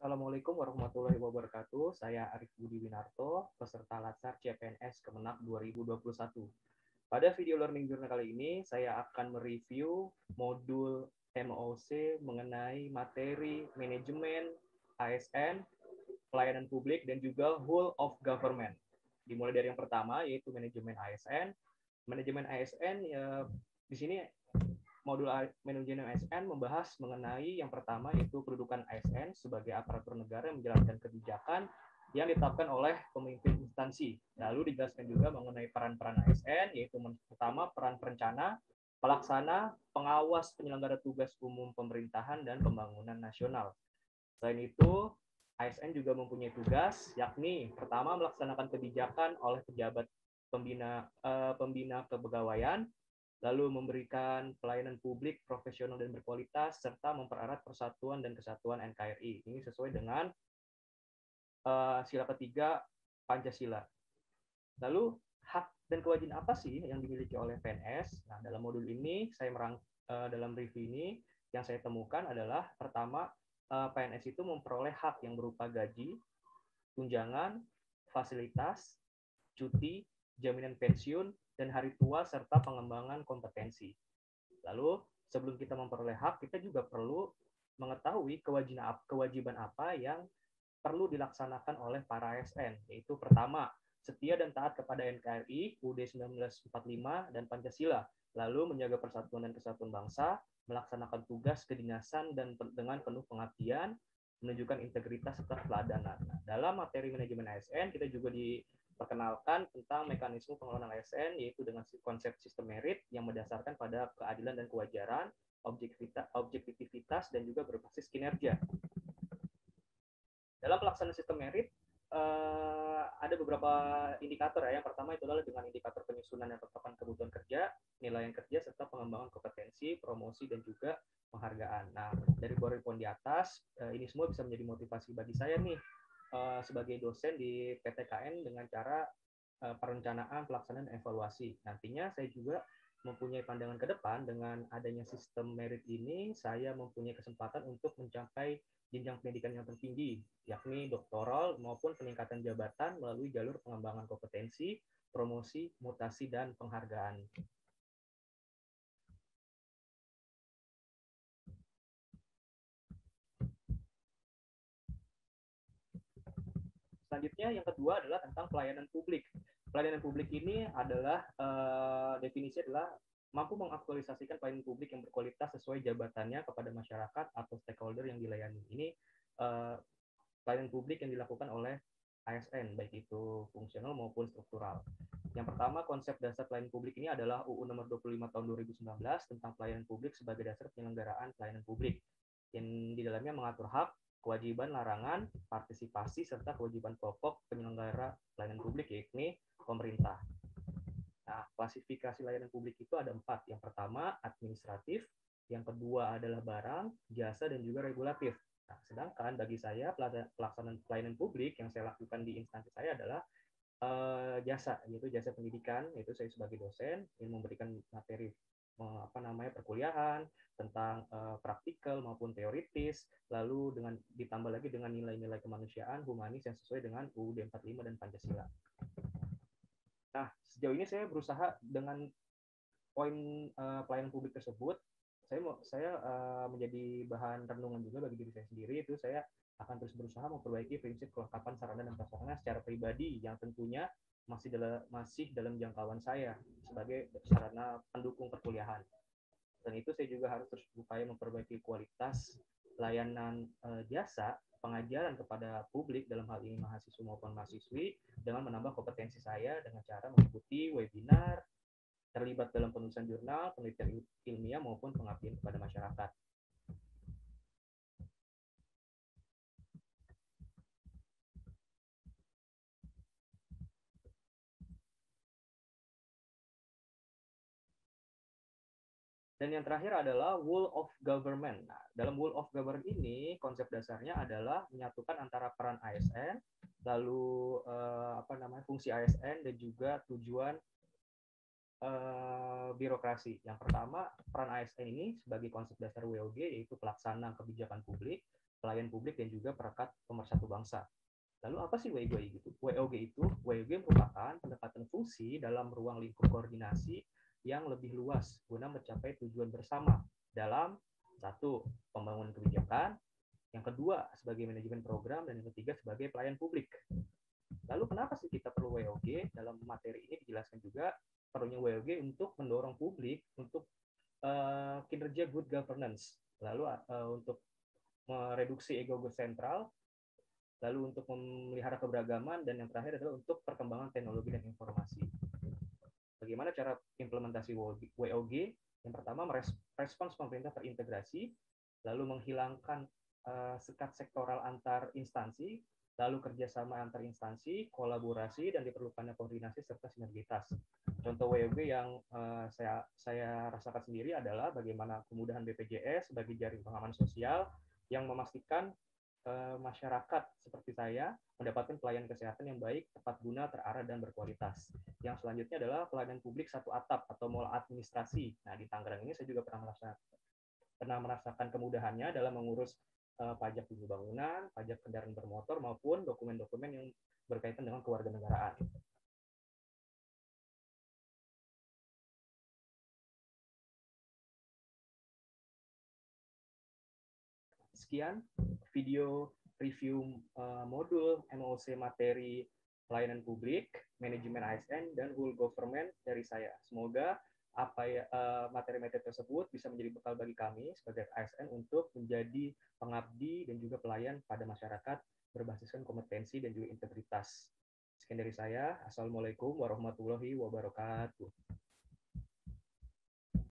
Assalamualaikum warahmatullahi wabarakatuh. Saya Arif Budi Winarto, peserta Latsar CPNS Kemenak 2021. Pada video learning journal kali ini, saya akan mereview modul MOC mengenai materi manajemen ASN, pelayanan publik, dan juga whole of government. Dimulai dari yang pertama, yaitu manajemen ASN. Manajemen ASN, di sini modul manajemen ASN membahas mengenai yang pertama yaitu kedudukan ASN sebagai aparatur negara yang menjalankan kebijakan yang ditetapkan oleh pemimpin instansi. Lalu dijelaskan juga mengenai peran-peran ASN, yaitu pertama peran perencana, pelaksana, pengawas, penyelenggara tugas umum pemerintahan dan pembangunan nasional. Selain itu, ASN juga mempunyai tugas, yakni pertama melaksanakan kebijakan oleh pejabat pembina kepegawaian, lalu memberikan pelayanan publik profesional dan berkualitas, serta mempererat persatuan dan kesatuan NKRI. Ini sesuai dengan sila ketiga Pancasila. Lalu hak dan kewajiban apa sih yang dimiliki oleh PNS? Nah, dalam modul ini dalam review ini yang saya temukan adalah pertama, PNS itu memperoleh hak yang berupa gaji, tunjangan, fasilitas, cuti, jaminan pensiun, dan hari tua, serta pengembangan kompetensi. Lalu, sebelum kita memperoleh hak, kita juga perlu mengetahui kewajiban apa yang perlu dilaksanakan oleh para ASN, yaitu pertama, setia dan taat kepada NKRI, UUD 1945, dan Pancasila, lalu menjaga persatuan dan kesatuan bangsa, melaksanakan tugas kedinasan dan dengan penuh pengabdian, menunjukkan integritas serta keteladanan. Nah, dalam materi manajemen ASN, kita juga diperkenalkan tentang mekanisme pengelolaan ASN, yaitu dengan konsep sistem merit yang berdasarkan pada keadilan dan kewajaran, objektivitas, dan juga berbasis kinerja. Dalam pelaksanaan sistem merit, ada beberapa indikator ya. Yang pertama itu adalah dengan indikator penyusunan dan penetapan kebutuhan kerja, nilai kerja, serta pengembangan kompetensi, promosi, dan juga penghargaan. Nah, dari beberapa poin di atas, ini semua bisa menjadi motivasi bagi saya nih sebagai dosen di PTKN dengan cara perencanaan, pelaksanaan, evaluasi. Nantinya saya juga mempunyai pandangan ke depan dengan adanya sistem merit ini, saya mempunyai kesempatan untuk mencapai jenjang pendidikan yang tertinggi, yakni doktoral maupun peningkatan jabatan melalui jalur pengembangan kompetensi, promosi, mutasi, dan penghargaan. Selanjutnya yang kedua adalah tentang pelayanan publik. Pelayanan publik ini adalah definisi adalah mampu mengaktualisasikan pelayanan publik yang berkualitas sesuai jabatannya kepada masyarakat atau stakeholder yang dilayani. Ini pelayanan publik yang dilakukan oleh ASN, baik itu fungsional maupun struktural. Yang pertama, konsep dasar pelayanan publik ini adalah UU nomor 25 tahun 2019 tentang pelayanan publik sebagai dasar penyelenggaraan pelayanan publik. Yang di dalamnya mengatur hak, kewajiban, larangan, partisipasi, serta kewajiban pokok penyelenggara pelayanan publik, yakni pemerintah. Nah, klasifikasi layanan publik itu ada 4. Yang pertama, administratif. Yang kedua adalah barang, jasa, dan juga regulatif. Nah, sedangkan bagi saya, pelaksanaan pelayanan publik yang saya lakukan di instansi saya adalah jasa, yaitu jasa pendidikan, yaitu saya sebagai dosen yang memberikan materi perkuliahan tentang praktikal maupun teoritis, lalu ditambah lagi dengan nilai-nilai kemanusiaan, humanis yang sesuai dengan UUD 45 dan Pancasila. Nah, sejauh ini saya berusaha dengan poin pelayanan publik tersebut, saya menjadi bahan renungan juga bagi diri saya sendiri. Itu saya akan terus berusaha memperbaiki prinsip kelengkapan sarana dan prasarana secara pribadi yang tentunya masih dalam jangkauan saya sebagai sarana pendukung perkuliahan. Dan itu saya juga harus terus berupaya memperbaiki kualitas layanan jasa pengajaran kepada publik, dalam hal ini mahasiswa maupun mahasiswi, dengan menambah kompetensi saya dengan cara mengikuti webinar, terlibat dalam penulisan jurnal, penelitian ilmiah, maupun pengabdian kepada masyarakat. Dan yang terakhir adalah whole of government. Nah, dalam whole of government ini, konsep dasarnya adalah menyatukan antara peran ASN, lalu fungsi ASN, dan juga tujuan birokrasi. Yang pertama, peran ASN ini sebagai konsep dasar WOG yaitu pelaksana kebijakan publik, pelayan publik, dan juga perekat pemersatu bangsa. Lalu apa sih WOG itu? WOG merupakan pendekatan fungsi dalam ruang lingkup koordinasi yang lebih luas guna mencapai tujuan bersama dalam satu, pembangunan kebijakan, yang kedua sebagai manajemen program, dan yang ketiga sebagai pelayan publik. Lalu kenapa sih kita perlu WOG? Dalam materi ini dijelaskan juga perlunya WOG untuk mendorong publik untuk kinerja good governance, lalu untuk mereduksi ego sentral, lalu untuk memelihara keberagaman, dan yang terakhir adalah untuk perkembangan teknologi dan informasi. Bagaimana cara implementasi WOG? Yang pertama, respons pemerintah terintegrasi, lalu menghilangkan sekat sektoral antar instansi, lalu kerjasama antar instansi, kolaborasi, dan diperlukannya koordinasi serta sinergitas. Contoh WOG yang saya rasakan sendiri adalah bagaimana kemudahan BPJS sebagai jaring pengaman sosial yang memastikan masyarakat seperti saya mendapatkan pelayanan kesehatan yang baik, tepat guna, terarah, dan berkualitas. Yang selanjutnya adalah pelayanan publik satu atap atau mall administrasi. Nah, di Tangerang ini saya juga pernah merasakan kemudahannya dalam mengurus pajak di bangunan, pajak kendaraan bermotor, maupun dokumen-dokumen yang berkaitan dengan kewarganegaraan. Sekian video review modul MOC materi pelayanan publik, manajemen ASN, dan whole government dari saya. Semoga materi-materi tersebut bisa menjadi bekal bagi kami sebagai ASN untuk menjadi pengabdi dan juga pelayan pada masyarakat berbasiskan kompetensi dan juga integritas. Sekian dari saya. Assalamualaikum warahmatullahi wabarakatuh.